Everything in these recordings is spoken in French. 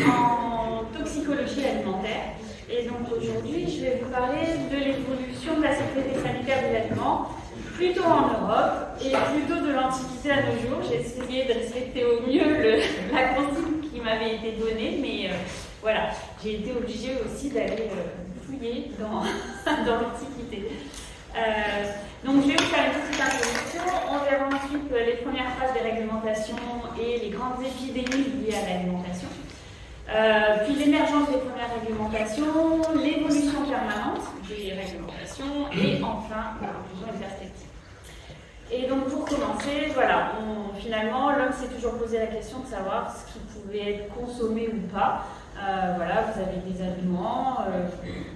en toxicologie alimentaire. Et donc aujourd'hui, je vais vous parler de l'évolution de la sécurité sanitaire des aliments, plutôt en Europe et plutôt de l'Antiquité à nos jours. J'ai essayé de respecter au mieux la consigne qui m'avait été donnée, mais voilà, j'ai été obligée aussi d'aller fouiller dans l'Antiquité. Donc je vais vous faire une petite introduction, on verra ensuite les premières phases des réglementations et les grandes épidémies liées à l'alimentation. Puis l'émergence des premières réglementations, l'évolution permanente des réglementations et enfin la conclusion et perspective. Et donc pour commencer, voilà, finalement l'homme s'est toujours posé la question de savoir ce qui pouvait être consommé ou pas. Voilà, vous avez des aliments,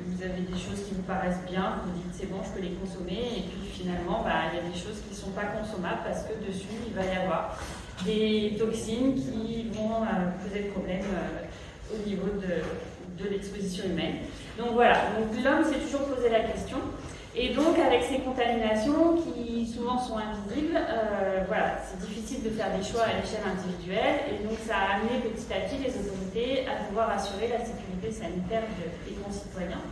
vous avez des choses qui vous paraissent bien, vous dites c'est bon, je peux les consommer, et puis finalement il y a des choses qui ne sont pas consommables parce que dessus il va y avoir des toxines qui vont poser problème au niveau de l'exposition humaine. Donc voilà, donc l'homme s'est toujours posé la question. Et donc, avec ces contaminations qui souvent sont invisibles, voilà, c'est difficile de faire des choix à l'échelle individuelle. Et donc, ça a amené petit à petit les autorités à pouvoir assurer la sécurité sanitaire des concitoyens.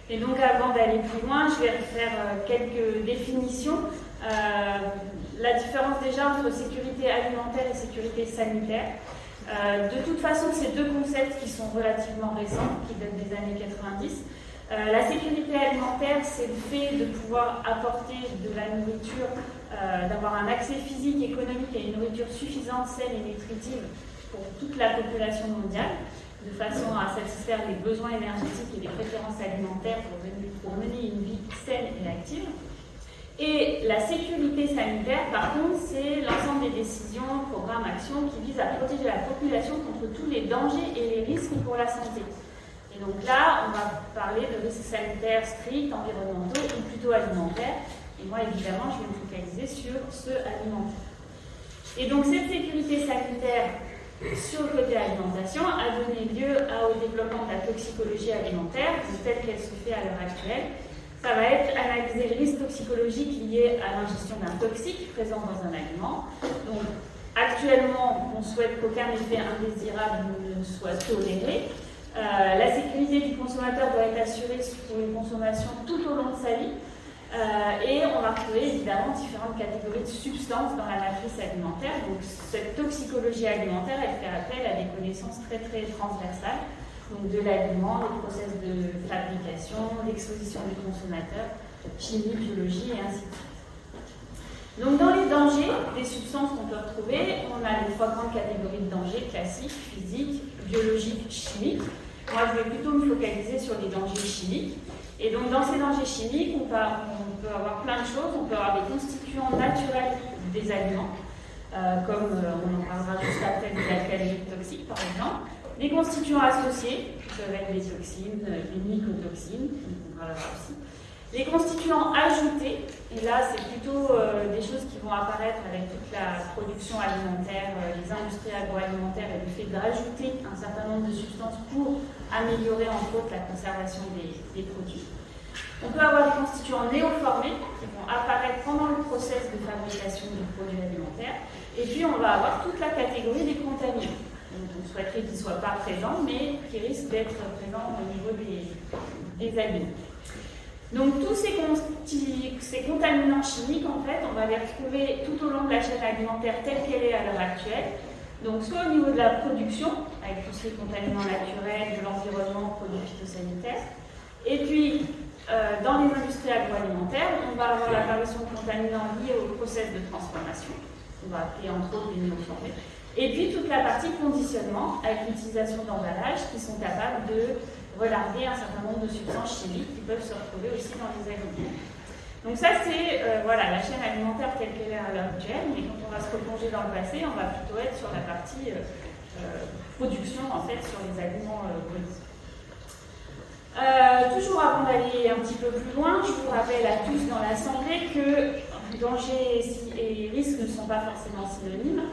Et donc, avant d'aller plus loin, je vais faire quelques définitions. La différence déjà entre sécurité alimentaire et sécurité sanitaire. De toute façon, c'est deux concepts qui sont relativement récents, qui datent des années 90. La sécurité alimentaire, c'est le fait de pouvoir apporter de la nourriture, d'avoir un accès physique, économique à une nourriture suffisante, saine et nutritive pour toute la population mondiale, de façon à satisfaire les besoins énergétiques et les préférences alimentaires pour mener une vie saine et active. Et la sécurité sanitaire, par contre, c'est l'ensemble des décisions, programmes, actions qui visent à protéger la population contre tous les dangers et les risques pour la santé. Et donc là, on va parler de risques sanitaires stricts, environnementaux ou plutôt alimentaires. Et moi, évidemment, je vais me focaliser sur ceux alimentaires. Et donc cette sécurité sanitaire sur le côté alimentation a donné lieu au développement de la toxicologie alimentaire, telle qu'elle se fait à l'heure actuelle. Ça va être analyser le risque toxicologique lié à l'ingestion d'un toxique présent dans un aliment. Donc actuellement, on souhaite qu'aucun effet indésirable ne soit toléré. La sécurité du consommateur doit être assurée pour une consommation tout au long de sa vie. Et on va retrouver évidemment différentes catégories de substances dans la matrice alimentaire. Donc cette toxicologie alimentaire, elle fait appel à des connaissances très très transversales, donc de l'aliment, des process de fabrication, l'exposition du consommateur, chimie, biologie et ainsi de suite. Donc dans les dangers des substances qu'on peut retrouver, on a les trois grandes catégories de dangers classiques, physiques, biologiques, chimiques. Moi je vais plutôt me focaliser sur les dangers chimiques. Et donc dans ces dangers chimiques, on peut avoir plein de choses. On peut avoir des constituants naturels des aliments, comme on en parlera juste après des alcaloïdes toxiques par exemple. Les constituants associés, qui peuvent être les toxines, les mycotoxines, on parlera aussi. Les constituants ajoutés, et là c'est plutôt des choses qui vont apparaître avec toute la production alimentaire, les industries agroalimentaires et le fait d'ajouter un certain nombre de substances pour améliorer entre autres la conservation des produits. On peut avoir des constituants néoformés qui vont apparaître pendant le process de fabrication des produits alimentaires. Et puis on va avoir toute la catégorie des contaminants. Donc on souhaiterait qu'ils ne soient pas présents, mais qui risquent d'être présents au niveau des aliments. Donc tous ces contaminants chimiques, en fait, on va les retrouver tout au long de la chaîne alimentaire telle qu'elle est à l'heure actuelle. Donc soit au niveau de la production, avec tous ces contaminants naturels, de l'environnement, produits phytosanitaires. Et puis, dans les industries agroalimentaires, on va avoir l'apparition de contaminants liés au process de transformation, on va appeler entre autres les néoformés. Et puis toute la partie conditionnement, avec l'utilisation d'emballages qui sont capables de relarguer un certain nombre de substances chimiques qui peuvent se retrouver aussi dans les aliments. Donc ça c'est voilà, la chaîne alimentaire telle qu'elle est à l'heure actuelle, mais quand on va se replonger dans le passé, on va plutôt être sur la partie production en fait sur les aliments bruts. Toujours avant d'aller un petit peu plus loin, je vous rappelle à tous dans l'assemblée que danger et risque ne sont pas forcément synonymes.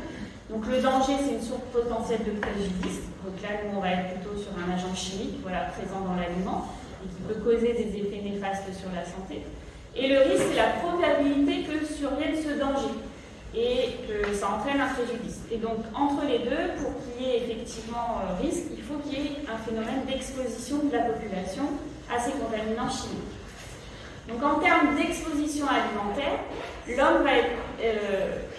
Donc le danger, c'est une source potentielle de préjudice. Donc là, nous, on va être plutôt sur un agent chimique présent dans l'aliment et qui peut causer des effets néfastes sur la santé. Et le risque, c'est la probabilité que survienne ce danger. et que ça entraîne un préjudice. Et donc, entre les deux, pour qu'il y ait effectivement risque, il faut qu'il y ait un phénomène d'exposition de la population à ces contaminants chimiques. Donc, en termes d'exposition alimentaire, l'homme va être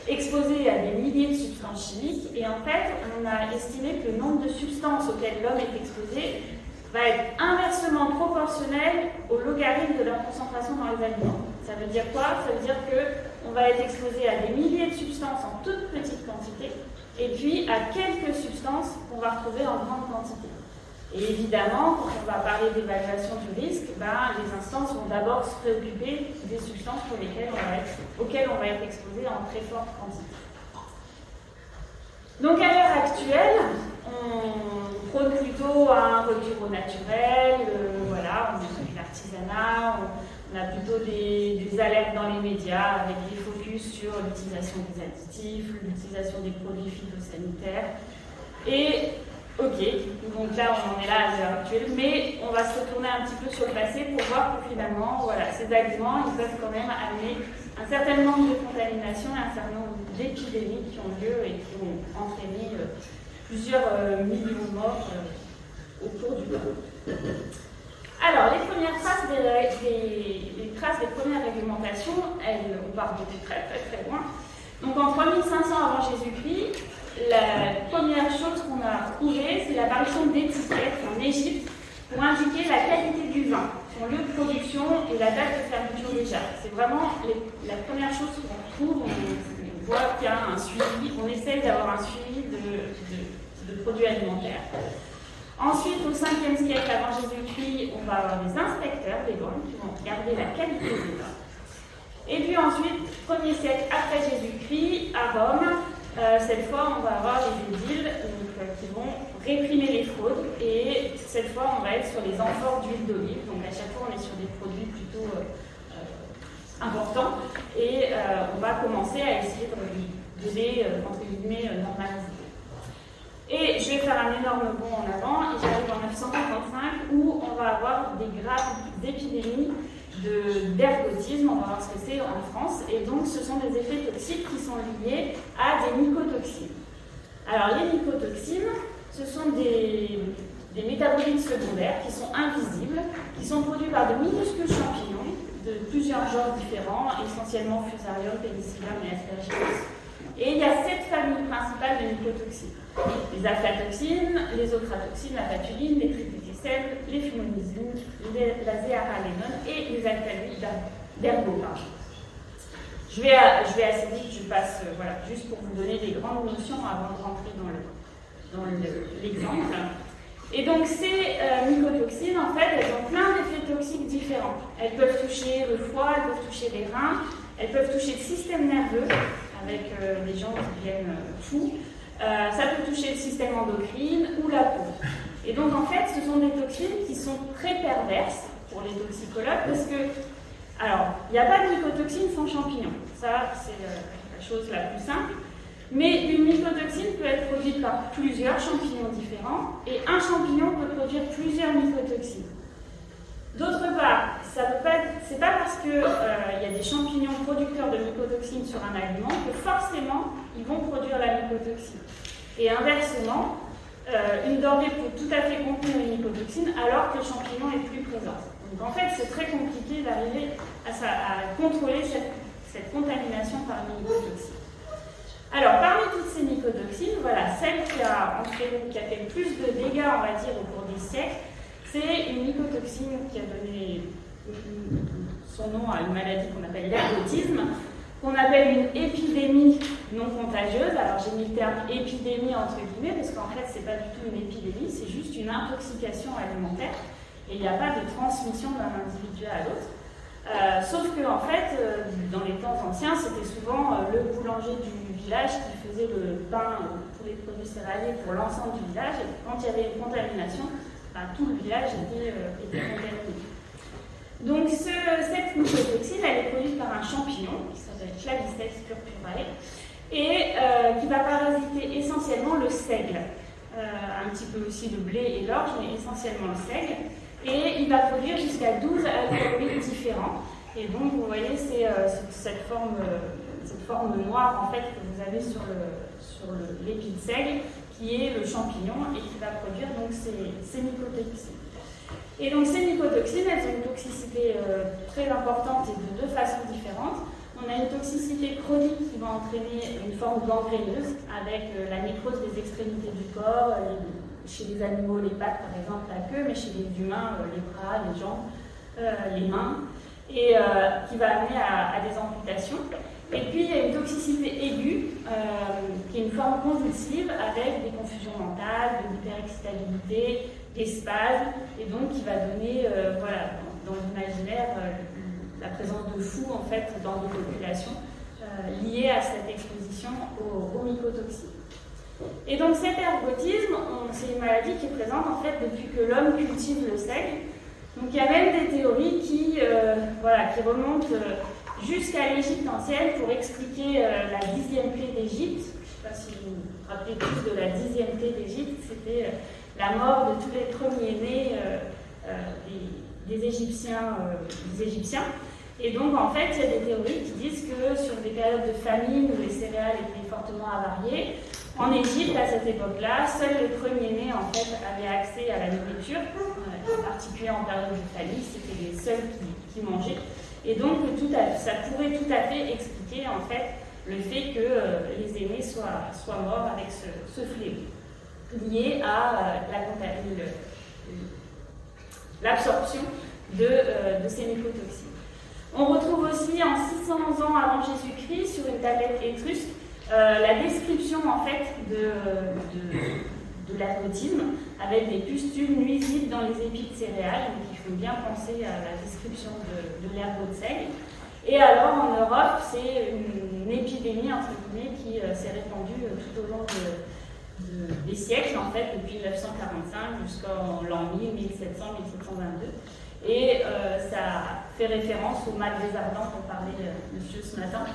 exposé à des milliers de substances chimiques, et en fait, on a estimé que le nombre de substances auxquelles l'homme est exposé va être inversement proportionnel au logarithme de leur concentration dans les aliments. Ça veut dire quoi? Ça veut dire qu'on va être exposé à des milliers de substances en toute petite quantité, et puis à quelques substances qu'on va retrouver en grande quantité. Et évidemment, quand on va parler d'évaluation du risque, les instances vont d'abord se préoccuper des substances auxquelles on va être exposé en très forte quantité. Donc à l'heure actuelle, on prône plutôt un retour au naturel, voilà, on fait l'artisanat, on a plutôt des alertes dans les médias avec des focus sur l'utilisation des additifs, l'utilisation des produits phytosanitaires. Et ok, donc là on en est là à l'heure actuelle, mais on va se retourner un petit peu sur le passé pour voir que finalement, voilà, ces aliments, ils peuvent quand même amener un certain nombre de contaminations et un certain nombre d'épidémies qui ont lieu et qui ont entraîné plusieurs millions de morts au cours du temps. Alors, les premières traces des premières réglementations, on part de très très très loin. Donc en 3500 avant Jésus-Christ, la première chose qu'on a trouvée, c'est l'apparition d'étiquettes en Égypte pour indiquer la qualité du vin, son lieu de production et la date de fermeture des jarres. C'est vraiment la première chose qu'on trouve. On voit qu'il y a un suivi, on essaye d'avoir un suivi de produits alimentaires. Ensuite, au 5e siècle avant Jésus-Christ, on va avoir des inspecteurs des douanes qui vont regarder la qualité des vins. Et puis ensuite, 1er siècle après Jésus-Christ, à Rome, cette fois, on va avoir les édiles qui vont réprimer les fraudes. Et cette fois, on va être sur les amphores d'huile d'olive. Donc à chaque fois, on est sur des produits plutôt importants. Et on va commencer à essayer de les, entre guillemets, normaliser. Et je vais faire un énorme bond en avant, et j'arrive en 955 où on va avoir des graves épidémies d'ergotisme, on va voir ce que c'est en France, et donc ce sont des effets toxiques qui sont liés à des mycotoxines. Alors les mycotoxines, ce sont des métabolites secondaires qui sont invisibles, qui sont produits par de minuscules champignons de plusieurs genres différents, essentiellement Fusarium, Penicillium et Aspergillus. Et il y a 7 familles principales de mycotoxines. Les aflatoxines, les ochratoxines, la patuline, les triticelles, les fumonizines, la zéaralénone et les alcaloïdes d'ergotin. Je vais assez vite, je passe voilà, juste pour vous donner des grandes notions avant de rentrer dans l'exemple. Et donc ces mycotoxines, en fait, elles ont plein d'effets toxiques différents. Elles peuvent toucher le foie, elles peuvent toucher les reins, elles peuvent toucher le système nerveux, avec des gens qui viennent fous. Ça peut toucher le système endocrine ou la peau. Et donc en fait, ce sont des toxines qui sont très perverses pour les toxicologues parce que, alors, il n'y a pas de mycotoxine sans champignons. Ça, c'est la chose la plus simple. Mais une mycotoxine peut être produite par plusieurs champignons différents et un champignon peut produire plusieurs mycotoxines. D'autre part, c'est pas parce qu'il y a des champignons producteurs de mycotoxines sur un aliment que forcément ils vont produire la mycotoxine. Et inversement, une dormée peut tout à fait contenir une mycotoxine alors que le champignon est plus présent. Donc en fait, c'est très compliqué d'arriver à contrôler cette contamination par une mycotoxine. Alors, parmi toutes ces mycotoxines, voilà, celle qui a fait le plus de dégâts, on va dire, au cours des siècles, c'est une mycotoxine qui a donné son nom à une maladie qu'on appelle l'ergotisme, qu'on appelle une épidémie non contagieuse. Alors j'ai mis le terme épidémie entre guillemets parce qu'en fait c'est pas du tout une épidémie, c'est juste une intoxication alimentaire et il n'y a pas de transmission d'un individu à l'autre. Sauf que en fait, dans les temps anciens, c'était souvent le boulanger du village qui faisait le pain pour les produits céréaliers pour l'ensemble du village et quand il y avait une contamination, tout le village était contaminé. Donc cette mycotoxine, elle est produite par un champignon qui s'appelle Clavicès purpurae et qui va parasiter essentiellement le seigle, un petit peu aussi le blé et l'orge, mais essentiellement le seigle. Et il va produire jusqu'à 12 alcaloïdes différents. Et donc vous voyez, c'est cette forme cette forme noire en fait, que vous avez sur l'épi de seigle, qui est le champignon et qui va produire donc ces mycotoxines. Et donc ces mycotoxines, elles ont une toxicité très importante et de deux façons différentes. On a une toxicité chronique qui va entraîner une forme gangréneuse avec la nécrose des extrémités du corps, chez les animaux les pattes par exemple, la queue, mais chez les humains les bras, les jambes, les mains, et qui va amener à des amputations. Et puis il y a une toxicité aiguë qui est une forme convulsive avec des confusions mentales, de l'hyperexcitabilité, des spasmes, et donc qui va donner, voilà, dans l'imaginaire, la présence de fous en fait dans des populations liées à cette exposition aux mycotoxines. Et donc cet ergotisme, c'est une maladie qui est présente en fait depuis que l'homme cultive le seigle. Donc il y a même des théories qui remontent jusqu'à l'Égypte ancienne pour expliquer la 10e plaie d'Égypte. Je ne sais pas si vous vous rappelez tous de la 10e plaie d'Égypte, c'était la mort de tous les premiers-nés des Égyptiens. Et donc, en fait, il y a des théories qui disent que sur des périodes de famine où les céréales étaient fortement avariées, en Égypte, à cette époque-là, seuls les premiers-nés, en fait, avaient accès à la nourriture, en particulier en période de famine, c'était les seuls qui mangeaient. Et donc, ça pourrait tout à fait expliquer, en fait, le fait que les aînés soient morts avec ce fléau, lié à l'absorption de ces mycotoxines. On retrouve aussi en 600 ans avant Jésus-Christ, sur une tablette étrusque, la description en fait de l'ergotisme avec des pustules nuisibles dans les épis de céréales, donc il faut bien penser à la description de l'ergot de seigle. Et alors en Europe, c'est une épidémie entre guillemets qui s'est répandue tout au long des siècles, en fait, depuis 1945 jusqu'en l'an 1000, 1700, 1722. Et ça fait référence au mal des ardents dont parlait monsieur ce matin,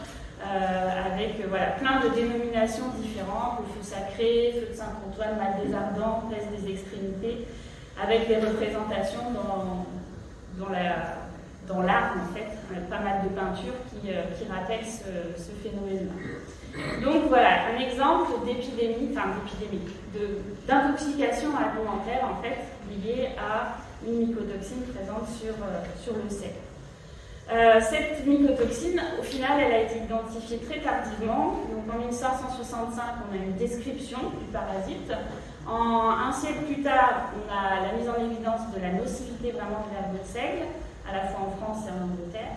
avec plein de dénominations différentes, le feu sacré, feu de Saint-Antoine, mal des ardents, peste des extrémités, avec des représentations dans l'art, en fait, avec pas mal de peintures qui rappellent ce phénomène-là. Donc voilà, un exemple d'intoxication alimentaire, en fait, liée à une mycotoxine présente sur le seigle. Cette mycotoxine, au final, elle a été identifiée très tardivement. Donc en 1565, on a une description du parasite. Un siècle plus tard, on a la mise en évidence de la nocivité vraiment de l'herbe de seigle, à la fois en France et en Angleterre.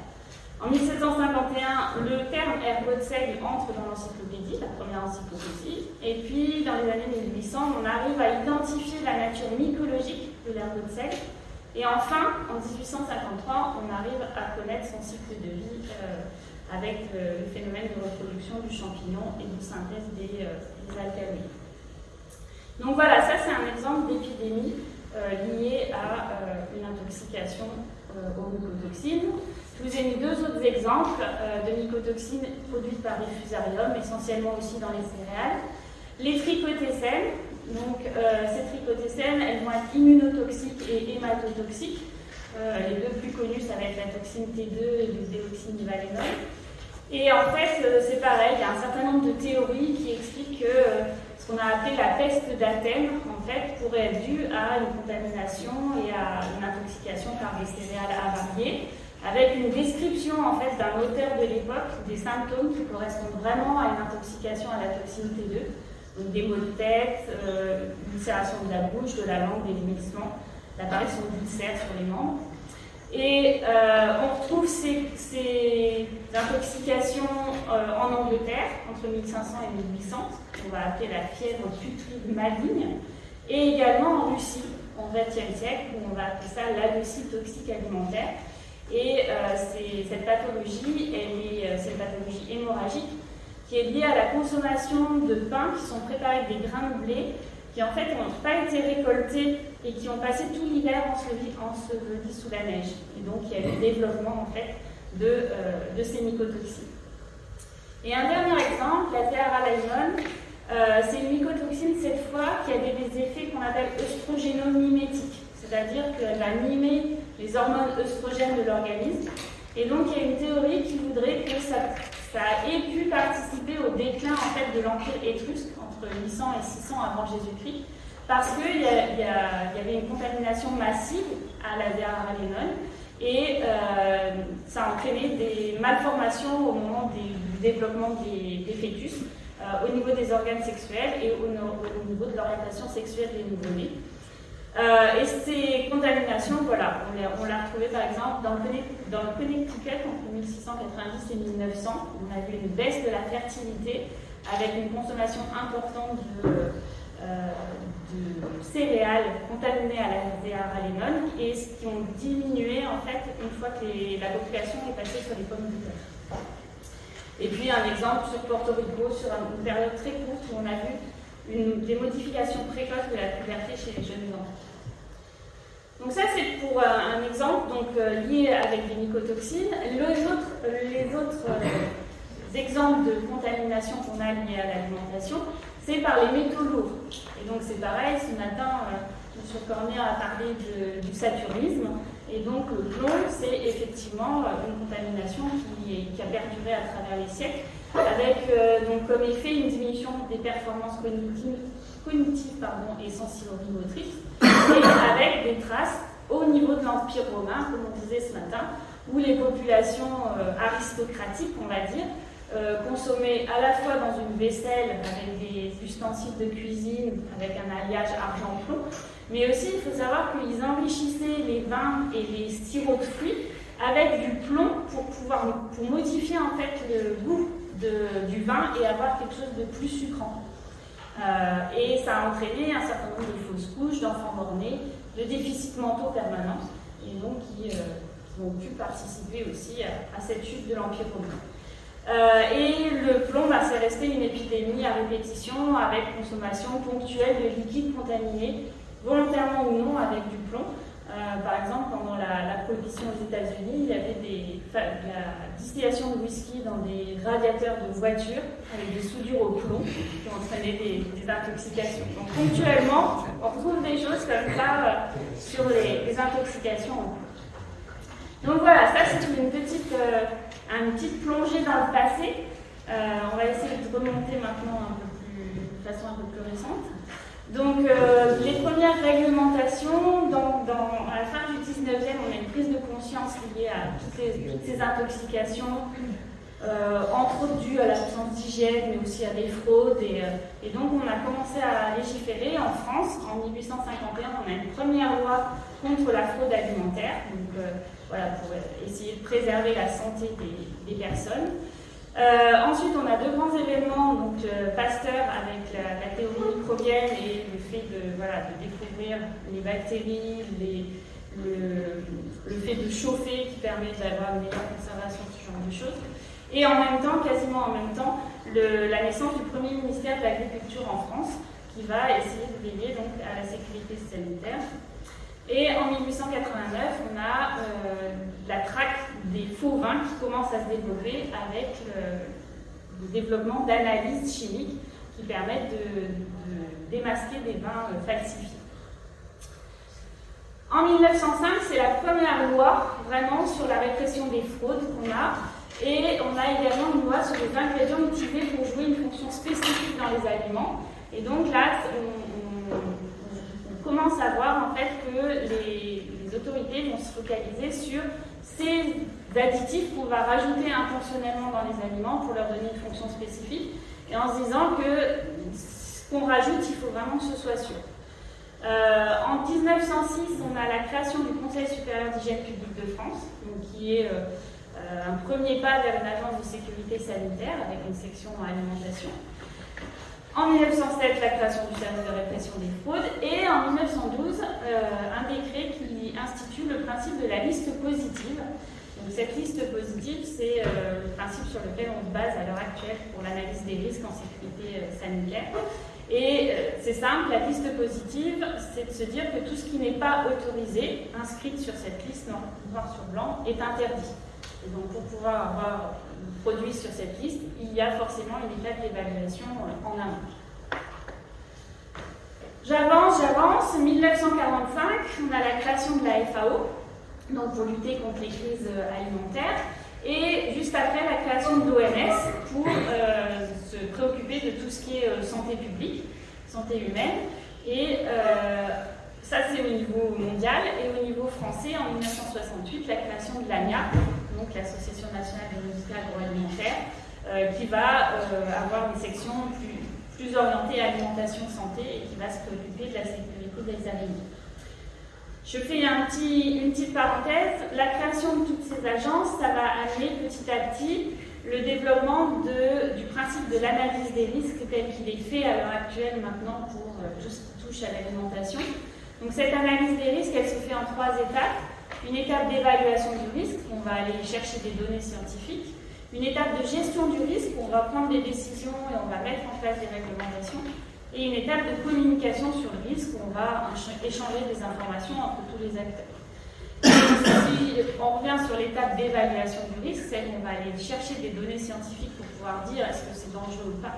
En 1751, le terme ergot de seigle entre dans l'encyclopédie, la première encyclopédie. Et puis, dans les années 1800, on arrive à identifier la nature mycologique de l'ergot de seigle. Et enfin, en 1853, on arrive à connaître son cycle de vie avec le phénomène de reproduction du champignon et de synthèse des alcaloïdes. Donc voilà, ça c'est un exemple d'épidémie liée à une intoxication aux mycotoxines. Je vous ai mis deux autres exemples de mycotoxines produites par les fusariums, essentiellement aussi dans les céréales. Les trichotécènes. Donc ces trichotécènes, elles vont être immunotoxiques et hématotoxiques. Les deux plus connus, ça va être la toxine T2 et le déoxynivalenol. Et en fait, c'est pareil, il y a un certain nombre de théories qui expliquent que ce qu'on a appelé la peste d'Athènes, en fait, pourrait être due à une contamination et à une intoxication par des céréales avariées, avec une description en fait d'un auteur de l'époque des symptômes qui correspondent vraiment à une intoxication à la toxine T2, donc des maux de tête, une ulcération de la bouche, de la langue, des vomissements, l'apparition d'ulcères sur les membres. Et on retrouve ces intoxications en Angleterre entre 1500 et 1800, qu'on va appeler la fièvre putride maligne, et également en Russie au XXe siècle, où on va appeler ça l'aleucie toxique alimentaire. Et cette pathologie, c'est une pathologie hémorragique qui est liée à la consommation de pains qui sont préparés avec des grains de blé qui en fait n'ont pas été récoltés et qui ont passé tout l'hiver ensevelis sous la neige. Et donc il y a eu le développement en fait de ces mycotoxines. Et un dernier exemple, la théaralayone, c'est une mycotoxine cette fois qui a des effets qu'on appelle œstrogénomimétiques, c'est-à-dire qu'elle va mimer les hormones œstrogènes de l'organisme. Et donc il y a une théorie qui voudrait que ça ait pu participer au déclin en fait, de l'Empire étrusque entre 800 et 600 avant Jésus-Christ, parce qu'il y avait une contamination massive à la Déa-Ralenon, et ça a entraîné des malformations au moment du développement des fœtus, au niveau des organes sexuels et au niveau de l'orientation sexuelle des nouveau-nés. Et ces contaminations, voilà, on l'a retrouvé par exemple dans le Connecticut entre 1690 et 1900. On a vu une baisse de la fertilité avec une consommation importante de céréales contaminées à la Déa-Ralenon et qui ont diminué en fait une fois que la population est passée sur les pommes de terre. Et puis un exemple sur Porto Rico, sur une période très courte où on a vu des modifications précoces de la puberté chez les jeunes enfants. Donc ça c'est pour un exemple donc, lié avec des mycotoxines. Les autres exemples de contamination qu'on a liés à l'alimentation, c'est par les métaux lourds. Et donc c'est pareil, ce matin, M. Cormier a parlé du saturnisme. Et donc le plomb, c'est effectivement une contamination qui a perduré à travers les siècles, avec donc, comme effet une diminution des performances cognitives et sensorimotrices, et avec des traces au niveau de l'Empire romain, comme on disait ce matin, où les populations aristocratiques, on va dire, consommaient à la fois dans une vaisselle avec des ustensiles de cuisine, avec un alliage argent-plomb, mais aussi il faut savoir qu'ils enrichissaient les vins et les sirops de fruits avec du plomb pour modifier en fait le goût du vin et avoir quelque chose de plus sucrant. Et ça a entraîné un certain nombre de fausses couches, d'enfants mort-nés, de déficits mentaux permanents, et donc qui ont pu participer aussi à cette chute de l'Empire romain. Et le plomb, c'est resté une épidémie à répétition avec consommation ponctuelle de liquides contaminés, volontairement ou non, avec du plomb. Par exemple, pendant la prohibition aux États-Unis, il y avait de la distillation de whisky dans des radiateurs de voitures avec des soudures au plomb qui entraînaient des intoxications. Donc ponctuellement, on retrouve des choses comme ça sur les intoxications en plomb. Donc voilà, ça c'est une petite plongée dans le passé. On va essayer de remonter maintenant de façon un peu plus récente. Donc les premières réglementations, à la fin du 19e, on a une prise de conscience liée à toutes ces intoxications, entre autres dues à l'absence d'hygiène, mais aussi à des fraudes. Et donc on a commencé à légiférer en France. En 1851, on a une première loi contre la fraude alimentaire, donc, voilà, pour essayer de préserver la santé des personnes. Ensuite, on a deux grands événements, donc Pasteur avec la théorie microbienne et le fait de découvrir les bactéries, le fait de chauffer qui permet d'avoir une meilleure conservation, ce genre de choses. Et en même temps, quasiment en même temps, la naissance du premier ministère de l'Agriculture en France qui va essayer de veiller donc, à la sécurité sanitaire. Et en 1889, on a la traque des faux vins qui commence à se développer avec le développement d'analyses chimiques qui permettent de démasquer des vins falsifiés. En 1905, c'est la première loi vraiment sur la répression des fraudes qu'on a. Et on a également une loi sur les ingrédients utilisés pour jouer une fonction spécifique dans les aliments. Et donc là, on commence à voir en fait que les autorités vont se focaliser sur ces additifs qu'on va rajouter intentionnellement dans les aliments pour leur donner une fonction spécifique, et en se disant que ce qu'on rajoute, il faut vraiment que ce soit sûr. En 1906, on a la création du Conseil supérieur d'hygiène publique de France, donc qui est un premier pas vers une agence de sécurité sanitaire avec une section alimentation. En 1907, la création du service de répression des fraudes, et en 1912, un décret qui institue le principe de la liste positive. Donc, cette liste positive, c'est le principe sur lequel on se base à l'heure actuelle pour l'analyse des risques en sécurité sanitaire. Et c'est simple, la liste positive, c'est de se dire que tout ce qui n'est pas autorisé, inscrit sur cette liste noir sur blanc, est interdit. Et donc pour pouvoir avoir produit sur cette liste, il y a forcément une étape d'évaluation en amont. J'avance. 1945, on a la création de la FAO, donc pour lutter contre les crises alimentaires. Et juste après, la création de l'OMS pour se préoccuper de tout ce qui est santé publique, santé humaine. Et ça, c'est au niveau mondial. Et au niveau français, en 1968, la création de l'ANIA, donc l'Association nationale des industries agroalimentaires, qui va avoir des sections plus orientées à alimentation santé et qui va se préoccuper de la sécurité des aliments. Je fais une petite parenthèse. La création de toutes ces agences, ça va amener petit à petit le développement du principe de l'analyse des risques tel qu'il est fait à l'heure actuelle maintenant pour tout ce qui touche à l'alimentation. Donc cette analyse des risques, elle se fait en 3 étapes. Une étape d'évaluation du risque, on va aller chercher des données scientifiques. Une étape de gestion du risque, on va prendre des décisions et on va mettre en place des réglementations. Et une étape de communication sur le risque, où on va échanger des informations entre tous les acteurs. Si on revient sur l'étape d'évaluation du risque, c'est qu'on va aller chercher des données scientifiques pour pouvoir dire est-ce que c'est dangereux ou pas.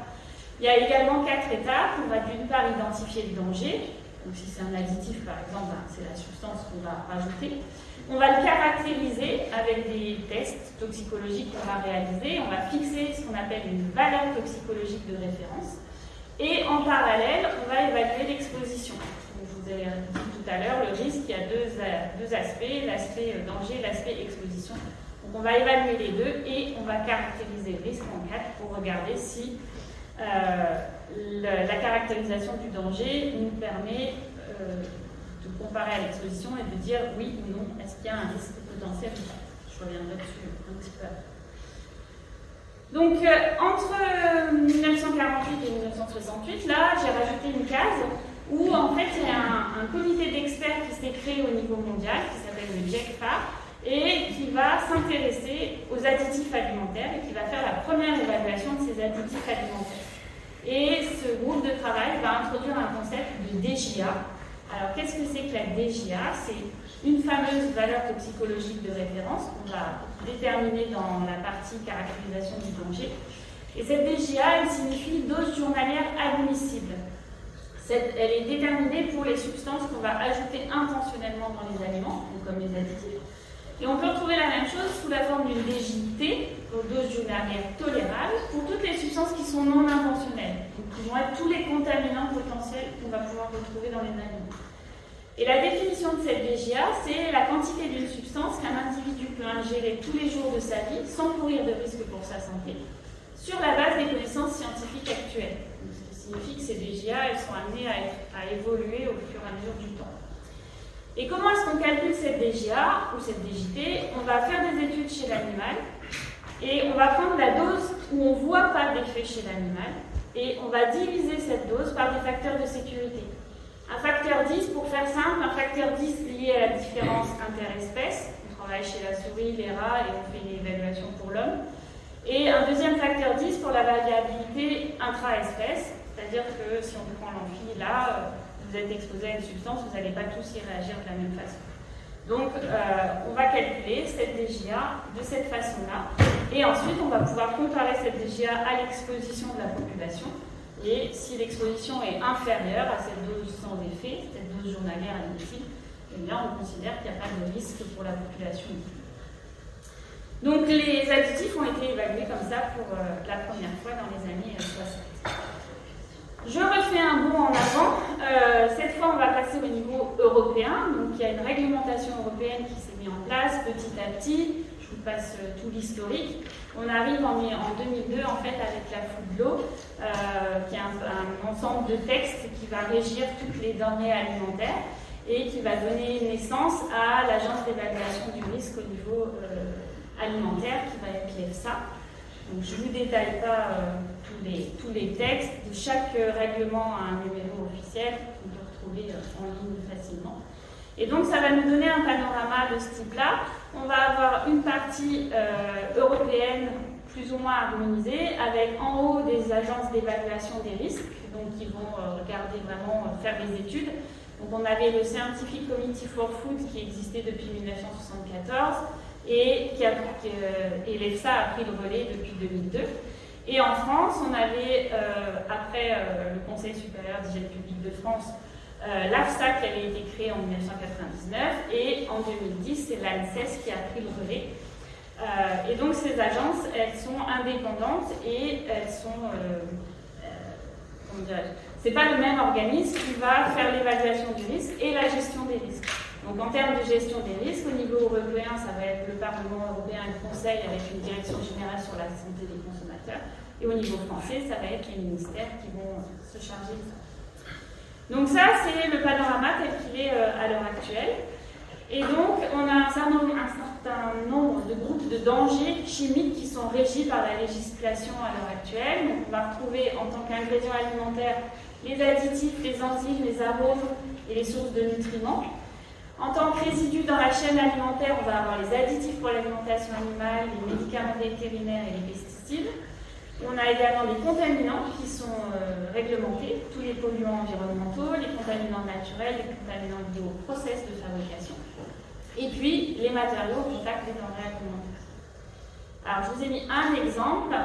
Il y a également 4 étapes. On va d'une part identifier le danger. Donc si c'est un additif par exemple, c'est la substance qu'on va rajouter. On va le caractériser avec des tests toxicologiques qu'on va réaliser. On va fixer ce qu'on appelle une valeur toxicologique de référence. Et en parallèle, on va évaluer l'exposition. Je vous ai dit tout à l'heure, le risque, il y a deux aspects, l'aspect danger et l'aspect exposition. Donc on va évaluer les deux et on va caractériser le risque en 4 pour regarder si la caractérisation du danger nous permet de comparer à l'exposition et de dire oui ou non, est-ce qu'il y a un risque potentiel ou pas. Je reviendrai dessus un petit peu après. Donc, entre 1948 et 1968, là, j'ai rajouté une case où, en fait, il y a un comité d'experts qui s'est créé au niveau mondial, qui s'appelle le GECFA, et qui va s'intéresser aux additifs alimentaires et qui va faire la première évaluation de ces additifs alimentaires. Et ce groupe de travail va introduire un concept de DJA. Alors, qu'est-ce que c'est que la DJA? C'est une fameuse valeur toxicologique de référence qu'on va déterminer dans la partie caractérisation du danger. Et cette DJA, elle signifie dose journalière admissible. Elle est déterminée pour les substances qu'on va ajouter intentionnellement dans les aliments, donc comme les additifs. Et on peut retrouver la même chose sous la forme d'une DJT, dose journalière tolérable, pour toutes les substances qui sont non intentionnelles, donc qui vont être tous les contaminants potentiels qu'on va pouvoir retrouver dans les aliments. Et la définition de cette DJA, c'est la quantité d'une substance qu'un individu peut ingérer tous les jours de sa vie sans courir de risque pour sa santé, sur la base des connaissances scientifiques actuelles. Donc, ce qui signifie que ces DJA, elles sont amenées à évoluer au fur et à mesure du temps. Et comment est-ce qu'on calcule cette DJA ou cette DJT? On va faire des études chez l'animal et on va prendre la dose où on ne voit pas d'effet chez l'animal et on va diviser cette dose par des facteurs de sécurité. Un facteur 10, pour faire simple, un facteur 10 lié à la différence interespèce. On travaille chez la souris, les rats et on fait une évaluation pour l'homme. Et un deuxième facteur 10 pour la variabilité intra-espèce. C'est-à-dire que si on prend l'amphi, là, vous êtes exposé à une substance, vous n'allez pas tous y réagir de la même façon. Donc, on va calculer cette DJA de cette façon-là. Et ensuite, on va pouvoir comparer cette DJA à l'exposition de la population. Et si l'exposition est inférieure à cette dose sans effet, cette dose journalière admissible, eh bien on considère qu'il n'y a pas de risque pour la population. Donc les additifs ont été évalués comme ça pour la première fois dans les années 60. Je refais un bond en avant. Cette fois, on va passer au niveau européen. Donc il y a une réglementation européenne qui s'est mise en place petit à petit. Je vous passe tout l'historique. On arrive en 2002 en fait avec la Food Law, qui est un ensemble de textes qui va régir toutes les denrées alimentaires et qui va donner naissance à l'agence d'évaluation du risque au niveau alimentaire qui va être l'EFSA. Donc je ne vous détaille pas tous les textes. De chaque règlement a un numéro officiel qu'on peut retrouver en ligne facilement. Et donc ça va nous donner un panorama de ce type-là. On va avoir une partie européenne plus ou moins harmonisée, avec en haut des agences d'évaluation des risques, donc qui vont regarder vraiment, faire des études. Donc on avait le Scientific Committee for Food qui existait depuis 1974 et l'EFSA a pris le relais depuis 2002. Et en France, on avait, après le Conseil supérieur d'hygiène publique de France, l'AFSA qui avait été créée en 1999 et en 2010, c'est l'ANSES qui a pris le relais Et donc ces agences, elles sont indépendantes et elles sont, comment dirais-je, c'est pas le même organisme qui va faire l'évaluation du risque et la gestion des risques. Donc en termes de gestion des risques, au niveau européen, ça va être le Parlement européen et le Conseil avec une direction générale sur la santé des consommateurs. Et au niveau français, ça va être les ministères qui vont se charger de ça. Donc ça, c'est le panorama tel qu'il est à l'heure actuelle. Et donc, on a un certain nombre de groupes de dangers chimiques qui sont régis par la législation à l'heure actuelle. Donc on va retrouver en tant qu'ingrédients alimentaires les additifs, les enzymes, les arômes et les sources de nutriments. En tant que résidus dans la chaîne alimentaire, on va avoir les additifs pour l'alimentation animale, les médicaments vétérinaires et les pesticides. On a également les contaminants qui sont réglementés, tous les polluants environnementaux, les contaminants naturels, les contaminants liés au process de fabrication. Et puis, les matériaux au contact des denrées alimentaires. Alors, je vous ai mis un exemple,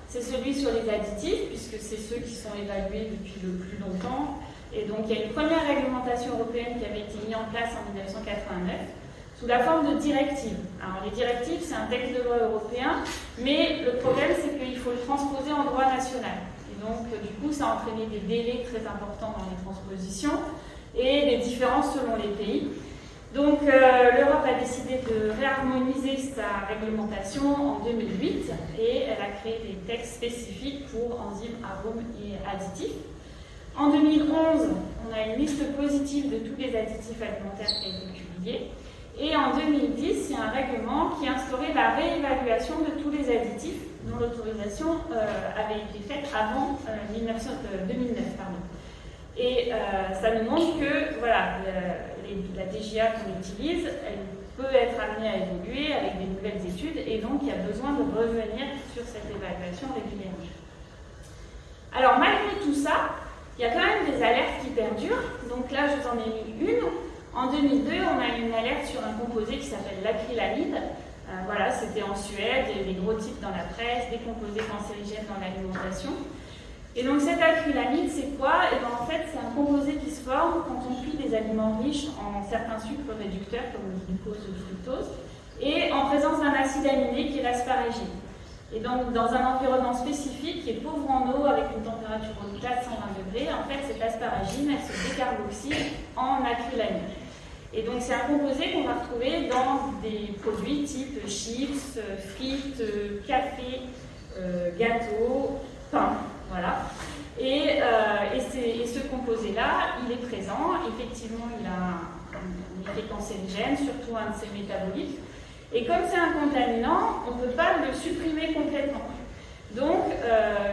c'est celui sur les additifs, puisque c'est ceux qui sont évalués depuis le plus longtemps. Et donc, il y a une première réglementation européenne qui avait été mise en place en 1989, sous la forme de directives. Alors, les directives, c'est un texte de loi européen, mais le problème, c'est qu'il faut le transposer en droit national. Et donc, du coup, ça a entraîné des délais très importants dans les transpositions et des différences selon les pays. Donc, l'Europe a décidé de réharmoniser sa réglementation en 2008 et elle a créé des textes spécifiques pour enzymes, arômes et additifs. En 2011, on a une liste positive de tous les additifs alimentaires qui a été publiée. Et en 2010, il y a un règlement qui a instauré la réévaluation de tous les additifs dont l'autorisation avait été faite avant 2009. Et ça nous montre que voilà, la TGA qu'on utilise, elle peut être amenée à évoluer avec des nouvelles études et donc il y a besoin de revenir sur cette évaluation régulièrement. Alors malgré tout ça, il y a quand même des alertes qui perdurent. Donc là, je vous en ai mis une. En 2002, on a eu une alerte sur un composé qui s'appelle l'acrylamide. Voilà, c'était en Suède, il y a eu des gros titres dans la presse, des composés cancérigènes dans l'alimentation. Et donc cet acrylamide, c'est quoi? Et bien, en fait, c'est un composé qui se forme quand on cuit des aliments riches en certains sucres réducteurs comme le glucose ou le fructose, et en présence d'un acide aminé qui est l'asparagine. Et donc, dans un environnement spécifique qui est pauvre en eau avec une température au-delà de 120 degrés, en fait, cette asparagine, elle se décarboxyle en acrylamide. Et donc, c'est un composé qu'on va retrouver dans des produits type chips, frites, café, gâteaux, pain. Voilà. Et ce composé-là, il est présent. Effectivement, il a un effet cancérigène, surtout un de ses métabolites. Et comme c'est un contaminant, on ne peut pas le supprimer complètement. Donc,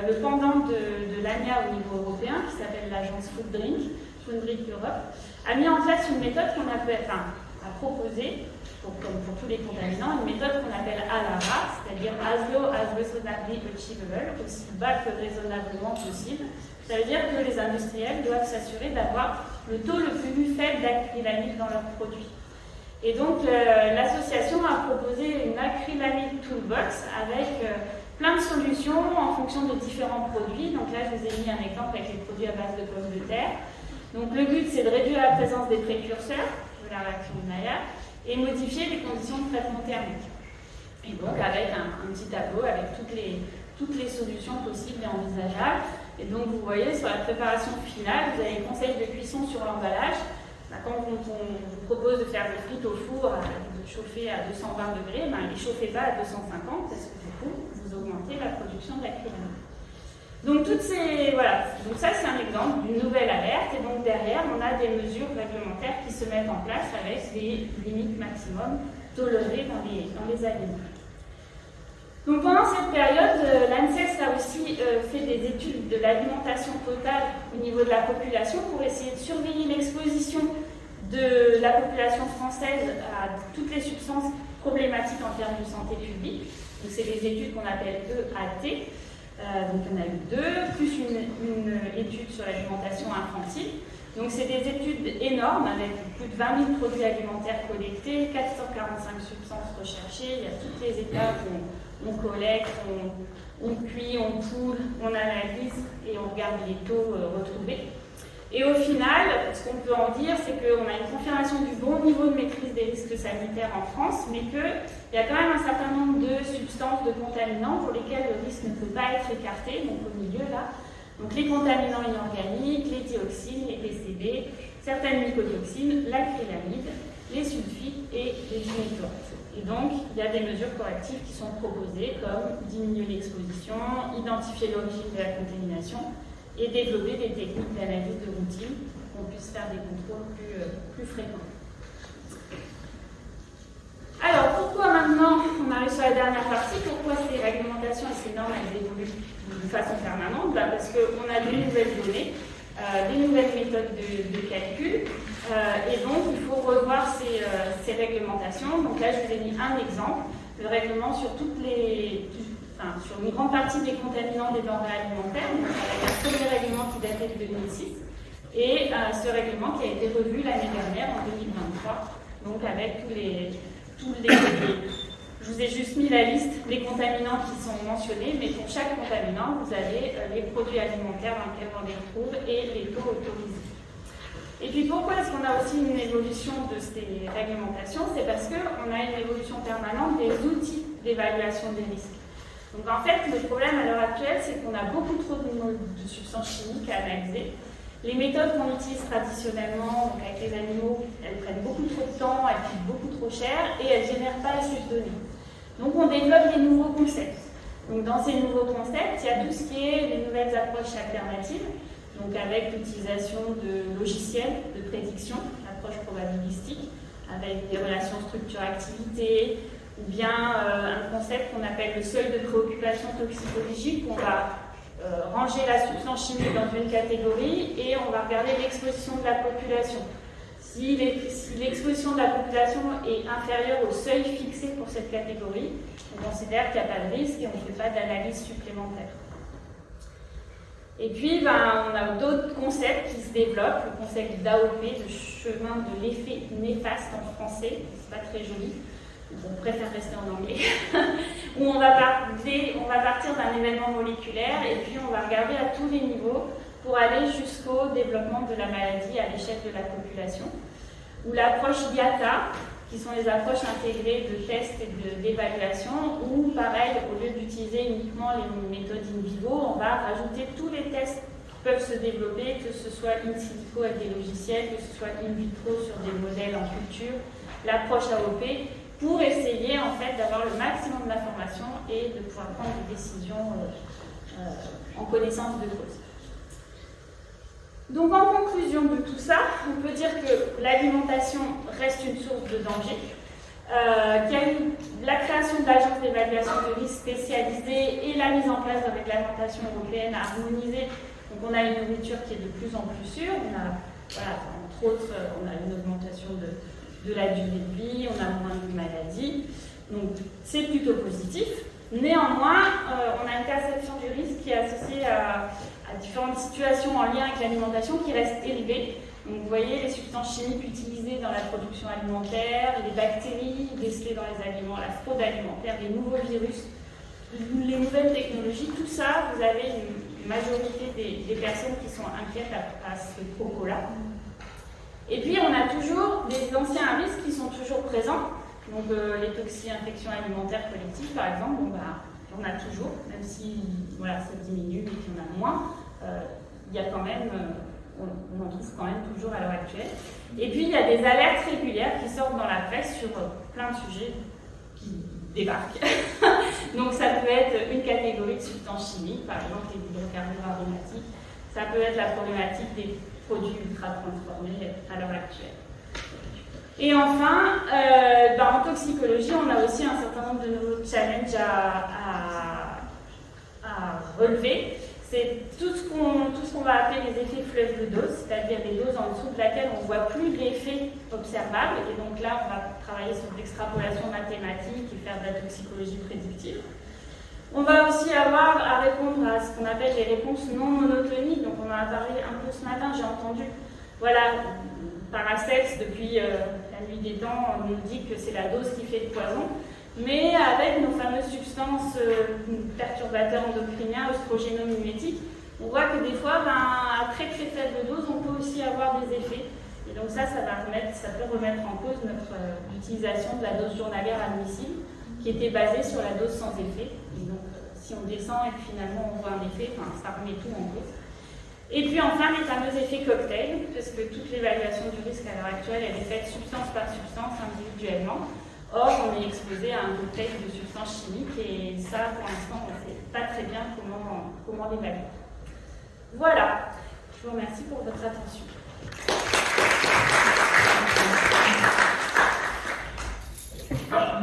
le pendant de l'ANIA au niveau européen, qui s'appelle l'agence Food Drink Europe, a mis en place une méthode qu'on appelle, a proposé, comme pour tous les contaminants, une méthode qu'on appelle ALARA, c'est-à-dire as low as reasonably achievable, aussi bas que raisonnablement possible. Ça veut dire que les industriels doivent s'assurer d'avoir le taux le plus faible d'acrylamide dans leurs produits. Et donc, l'association a proposé une acrylamide toolbox avec plein de solutions en fonction de différents produits. Donc là, je vous ai mis un exemple avec les produits à base de pommes de terre. Donc le but, c'est de réduire la présence des précurseurs de la réaction de Maillard et modifier les conditions de traitement thermique. Et donc, avec un petit tableau avec toutes les solutions possibles et envisageables. Et donc, vous voyez, sur la préparation finale, vous avez les conseils de cuisson sur l'emballage. Quand on vous propose de faire des frites au four, de chauffer à 220 degrés, ne les chauffez pas à 250 parce que du coup, vous augmentez la production de l'acrylamide. Donc, voilà. Donc ça, c'est un exemple d'une nouvelle alerte. Et donc, derrière, on a des mesures réglementaires qui se mettent en place avec des limites maximum tolérées dans les aliments. Donc, pendant cette période, l'ANSES a aussi fait des études de l'alimentation totale au niveau de la population pour essayer de surveiller l'exposition de la population française à toutes les substances problématiques en termes de santé publique. Donc, c'est des études qu'on appelle EAT. Donc, il y en a eu deux, plus une étude sur l'alimentation infantile. Donc, c'est des études énormes avec plus de 20 000 produits alimentaires collectés, 445 substances recherchées. Il y a toutes les étapes où on collecte, on cuit, on poule, on analyse et on regarde les taux retrouvés. Et au final, ce qu'on peut en dire, c'est qu'on a une confirmation du bon niveau de maîtrise des risques sanitaires en France, mais qu'il y a quand même un certain nombre de substances, de contaminants pour lesquels le risque ne peut pas être écarté, donc au milieu là. Donc les contaminants inorganiques, les dioxines, les PCB, certaines mycotoxines, l'acrylamide, les sulfites et les diméthoates. Et donc, il y a des mesures correctives qui sont proposées, comme diminuer l'exposition, identifier l'origine de la contamination, et développer des techniques d'analyse de routine pour qu'on puisse faire des contrôles plus fréquents. Alors, pourquoi maintenant, on arrive sur la dernière partie, pourquoi ces réglementations et ces normes elles évoluent de façon permanente? Parce qu'on a de nouvelles données, des nouvelles méthodes de calcul, et donc il faut revoir ces réglementations. Donc là, je vous ai mis un exemple, le règlement sur sur une grande partie des contaminants des denrées alimentaires, donc avec un premier règlement qui datait de 2006, et ce règlement qui a été revu l'année dernière, en 2023, donc avec je vous ai juste mis la liste des contaminants qui sont mentionnés, mais pour chaque contaminant, vous avez les produits alimentaires dans lesquels on les retrouve et les taux autorisés. Et puis pourquoi est-ce qu'on a aussi une évolution de ces réglementations? C'est parce qu'on a une évolution permanente des outils d'évaluation des risques. Donc en fait, le problème à l'heure actuelle, c'est qu'on a beaucoup trop de substances chimiques à analyser. Les méthodes qu'on utilise traditionnellement, donc avec les animaux, elles prennent beaucoup trop de temps, elles coûtent beaucoup trop cher et elles ne génèrent pas assez de données. Donc on développe des nouveaux concepts. Donc dans ces nouveaux concepts, il y a tout ce qui est les nouvelles approches alternatives, donc avec l'utilisation de logiciels de prédiction, l'approche probabilistique, avec des relations structure-activité, ou bien un concept qu'on appelle le seuil de préoccupation toxicologique, où on va ranger la substance chimique dans une catégorie et on va regarder l'exposition de la population. Si l'exposition de la population est inférieure au seuil fixé pour cette catégorie, on considère qu'il n'y a pas de risque et on ne fait pas d'analyse supplémentaire. Et puis, on a d'autres concepts qui se développent, le concept d'AOP, de chemin de l'effet néfaste en français, c'est pas très joli. On préfère rester en anglais, où on va partir d'un événement moléculaire et puis on va regarder à tous les niveaux pour aller jusqu'au développement de la maladie à l'échelle de la population. Ou l'approche IATA, qui sont les approches intégrées de tests et d'évaluation, où pareil, au lieu d'utiliser uniquement les méthodes in vivo, on va rajouter tous les tests qui peuvent se développer, que ce soit in silico avec des logiciels, que ce soit in vitro sur des modèles en culture, l'approche AOP, pour essayer en fait d'avoir le maximum d'informations et de pouvoir prendre des décisions en connaissance de cause. Donc en conclusion de tout ça, on peut dire que l'alimentation reste une source de danger, qu'il y a eu la création de l'agence d'évaluation de risques spécialisée et la mise en place de réglementations européennes harmonisées. Donc on a une nourriture qui est de plus en plus sûre, entre autres on a une augmentation de la durée de vie, on a moins de maladies, donc c'est plutôt positif. Néanmoins, on a une perception du risque qui est associée à différentes situations en lien avec l'alimentation qui restent élevées. Donc vous voyez les substances chimiques utilisées dans la production alimentaire, les bactéries décelées dans les aliments, la fraude alimentaire, les nouveaux virus, les nouvelles technologies, tout ça, vous avez une majorité des personnes qui sont inquiètes à ce propos-là. Et puis, on a toujours des anciens risques qui sont toujours présents. Donc, les toxi-infections alimentaires collectives, par exemple, on a toujours, même si ça diminue et qu'il y en a moins, il y a quand même, on en trouve quand même toujours à l'heure actuelle. Et puis, il y a des alertes régulières qui sortent dans la presse sur plein de sujets qui débarquent. Donc, ça peut être une catégorie de substances chimiques, par exemple les hydrocarbures aromatiques. Ça peut être la problématique des produits ultra transformés à l'heure actuelle. Et enfin, en toxicologie, on a aussi un certain nombre de nouveaux challenges à relever. C'est tout ce qu'on va appeler les effets fleuve de dose, c'est-à-dire des doses en dessous de laquelle on ne voit plus d'effets observables. Et donc là, on va travailler sur l'extrapolation mathématique et faire de la toxicologie prédictive. On va aussi avoir à répondre à ce qu'on appelle les réponses non monotoniques. Donc on en a parlé un peu ce matin, j'ai entendu, Paracelse, depuis la nuit des temps, on nous dit que c'est la dose qui fait le poison. Mais avec nos fameuses substances perturbateurs endocriniens, œstrogénomimétiques, on voit que des fois, à très très faible dose, on peut aussi avoir des effets. Et donc ça peut remettre en cause notre utilisation de la dose journalière admissible, qui était basée sur la dose sans effet. Et donc si on descend et que finalement on voit un effet, ça remet tout en cause. Et puis enfin, les fameux effets cocktail, parce que toute l'évaluation du risque à l'heure actuelle, elle est faite substance par substance, individuellement. Or, on est exposé à un cocktail de substances chimiques, et ça, pour l'instant, on ne sait pas très bien comment l'évaluer. Voilà. Je vous remercie pour votre attention.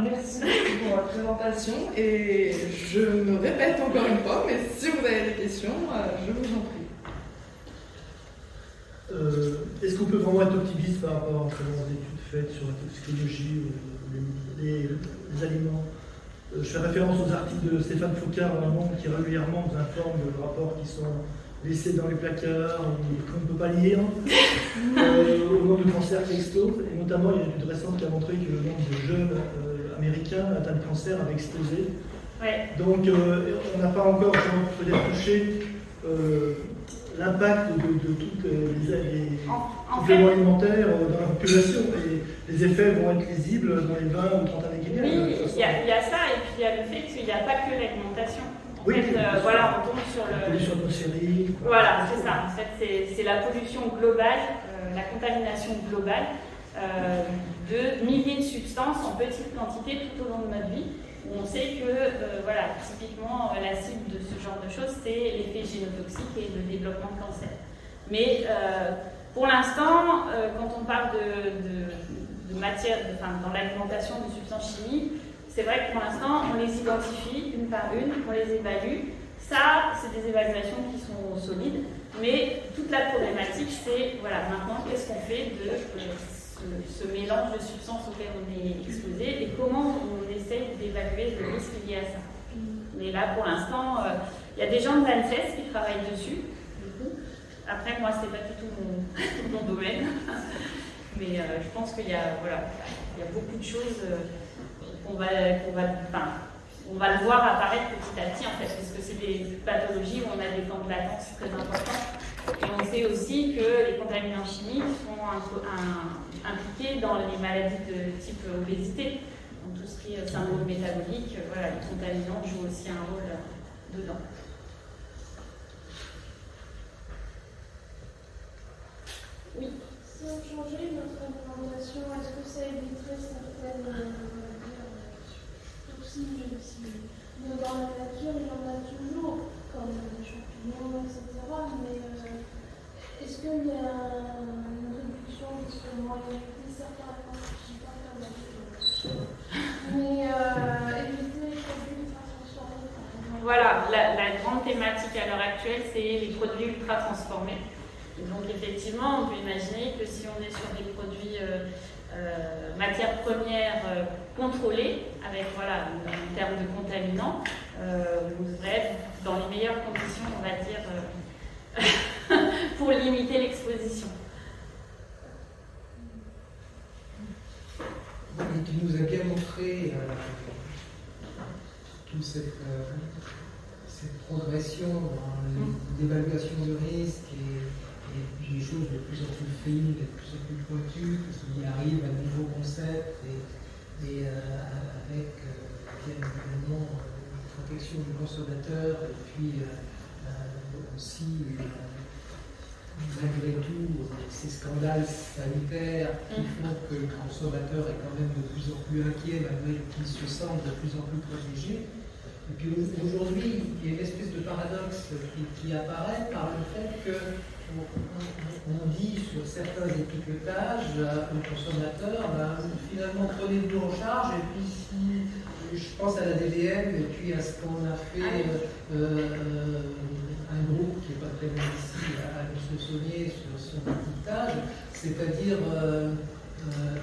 Merci pour votre présentation, et je me répète encore une fois, mais si vous avez des questions, je vous en prie. Est-ce qu'on peut vraiment être optimiste par rapport aux études faites sur la toxicologie, les aliments? Je fais référence aux articles de Stéphane Foucard en Monde qui régulièrement nous informent de rapports qui sont laissés dans les placards, qu'on ne peut pas lire, au nombre de cancers qui explosent. Et notamment, il y a une étude récente qui a montré que le nombre de jeunes américains atteints de cancer avait explosé. Ouais. Donc, on n'a pas encore peut-être touché l'impact de toutes les compléments alimentaires dans la population, et les effets vont être lisibles dans les 20 ou 30 années qui viennent. Oui, il y a ça, et puis il y a le fait qu'il n'y a pas que l'alimentation. En oui, fait, voilà, on tombe sur la pollution atmosphérique. Voilà, c'est ça. En fait, c'est la pollution globale, la contamination globale de milliers de substances en petite quantité tout au long de notre vie. On sait que, voilà, typiquement, la cible de ce genre de choses, c'est l'effet génotoxique et le développement de cancer. Mais pour l'instant, quand on parle de matière, dans l'alimentation de substances chimiques, c'est vrai que pour l'instant, on les identifie une par une, on les évalue. Ça, c'est des évaluations qui sont solides, mais toute la problématique, c'est, voilà, maintenant, qu'est-ce qu'on fait de ce mélange de substances auquel on est exposé, et comment on essaye d'évaluer le risque lié à ça. Mais là, pour l'instant, il y a des gens de l'ANSES qui travaillent dessus. Du coup. Après, moi, c'est pas du tout mon domaine. Mais je pense qu'il y a, voilà, il y a beaucoup de choses on va le voir apparaître petit à petit, en fait, parce que c'est des pathologies où on a des temps de latence très importants. Et on sait aussi que les contaminants chimiques sont impliqués dans les maladies de type obésité. Donc tout ce qui est syndrome métabolique, voilà, les contaminants jouent aussi un rôle dedans. Oui. Si on changeait notre alimentation, est-ce que ça éviterait certaines toxines? Dans la nature, il y en a toujours, comme les champignons, etc. Mais est-ce qu'il y a une réduction de ce moyen de certains aliments qui ne sont pas faire la nature? Mais éviter les produits ultra-transformés, par exemple. Voilà, la grande thématique à l'heure actuelle, c'est les produits ultra-transformés. Donc effectivement, on peut imaginer que si on est sur des produits matières premières contrôlées, avec voilà, en termes de contaminants, vous serez dans les meilleures conditions, on va dire, pour limiter l'exposition. Et tu nous as bien montré toute cette progression dans l'évaluation du risque et puis des choses de plus en plus fines, de plus en plus pointues, qui arrivent à de nouveaux concepts et avec bien évidemment une protection du consommateur, et puis aussi malgré tout ces scandales sanitaires qui font que le consommateur est quand même de plus en plus inquiet malgré qu'il se sente de plus en plus protégé. Et puis aujourd'hui, il y a une espèce de paradoxe qui apparaît par le fait qu'on dit sur certains étiquetages aux consommateurs, finalement prenez-vous en charge, et puis si je pense à la DDM et puis à ce qu'on a fait un groupe qui n'est pas très loin ici, à M. Saunier sur son étiquetage, c'est-à-dire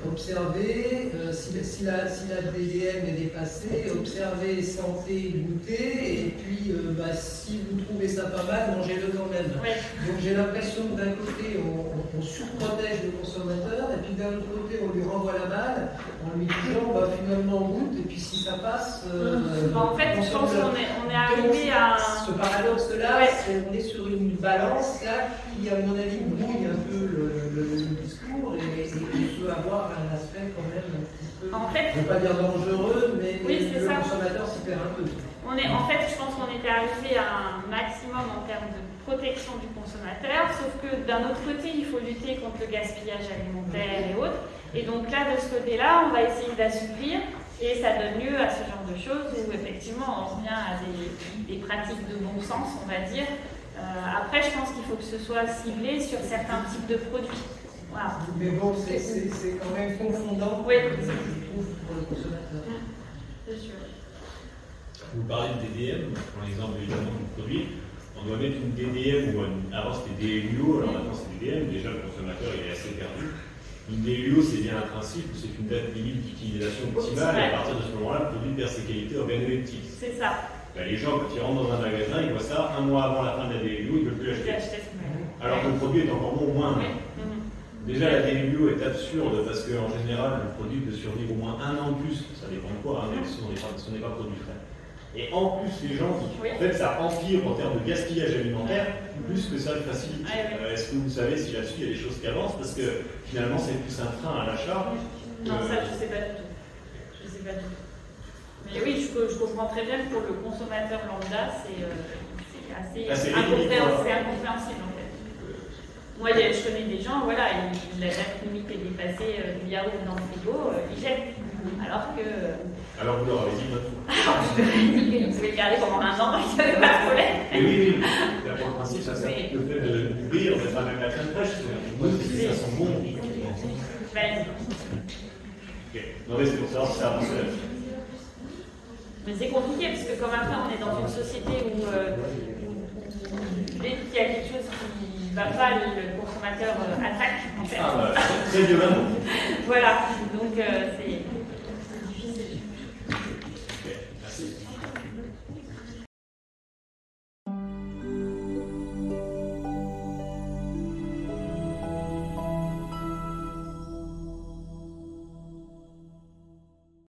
observer si la DDM est dépassée, observer, santé, goûter, et puis si vous trouvez ça pas mal, mangez-le quand même. Ouais. Donc j'ai l'impression que d'un côté on surprotège le consommateur, et puis d'un autre côté, on lui renvoie la balle en lui disant bah, finalement on goûte et puis si ça passe. En fait, je pense qu'on est arrivé à. Ce paradoxe-là, Ouais. on est sur une balance là qui, à mon avis, brouille un peu le discours et peut avoir un aspect quand même un petit peu. En fait, je ne veux pas dire dangereux, mais oui, le ça. consommateur s'y perd un peu. En fait, je pense qu'on était arrivé à un maximum en termes de protection du consommateur, sauf que d'un autre côté, il faut lutter contre le gaspillage alimentaire et autres. Et donc là, de ce côté-là, on va essayer d'assouplir et ça donne lieu à ce genre de choses où effectivement on revient à des pratiques de bon sens, on va dire. Après, je pense qu'il faut que ce soit ciblé sur certains types de produits. Voilà. Mais bon, c'est quand même confondant, oui, je trouve, pour le consommateur. C'est sûr. Vous parlez de DDM, pour l'exemple évidemment du produit. On doit mettre une DDM ou avant c'était DLUO, alors maintenant c'est DDM. Déjà le consommateur il est assez perdu. Une DLUO c'est bien un principe où c'est une date limite d'utilisation optimale et à partir de ce moment-là le produit perd ses qualités organoleptiques. C'est ça. Ben, les gens quand ils rentrent dans un magasin ils voient ça un mois avant la fin de la DLUO, ils ne veulent plus l'acheter. Alors que le produit est encore bon au moins. Oui. Déjà, la DLUO est absurde parce qu'en général, le produit peut survivre au moins un an de plus. Ça dépend de quoi, hein, si on n'est pas produit frais. Et en plus, les gens, en fait, ça empire en termes de gaspillage alimentaire, plus que ça le facilite. Est-ce que vous savez si là-dessus il y a des choses qui avancent? Parce que finalement, c'est plus un frein à l'achat. Non, ça, je ne sais pas du tout. Je sais pas du tout. Mais oui, je comprends très bien que pour le consommateur lambda, c'est assez incompréhensible en fait. Moi, je connais des gens, voilà, la limite est dépassée du yaourt dans le frigo, ils jettent. Alors que. Alors vous leur avez dit notre tour. Alors je leur ai dit qu'ils pouvaient le garder pendant un an, il n'y avait pas de problème. Oui. Là, pour le principe, ça sert le fait de d'ouvrir, d'être avec la crème fraîche. Moi, ça sent bon. Ben, ok. Non, mais c'est pour savoir si ça avance là-dessus. Mais c'est compliqué parce que comme après on est dans une société où dès qu'il y a quelque chose qui ne va pas, le consommateur attaque en fait. Très violemment. Voilà, donc c'est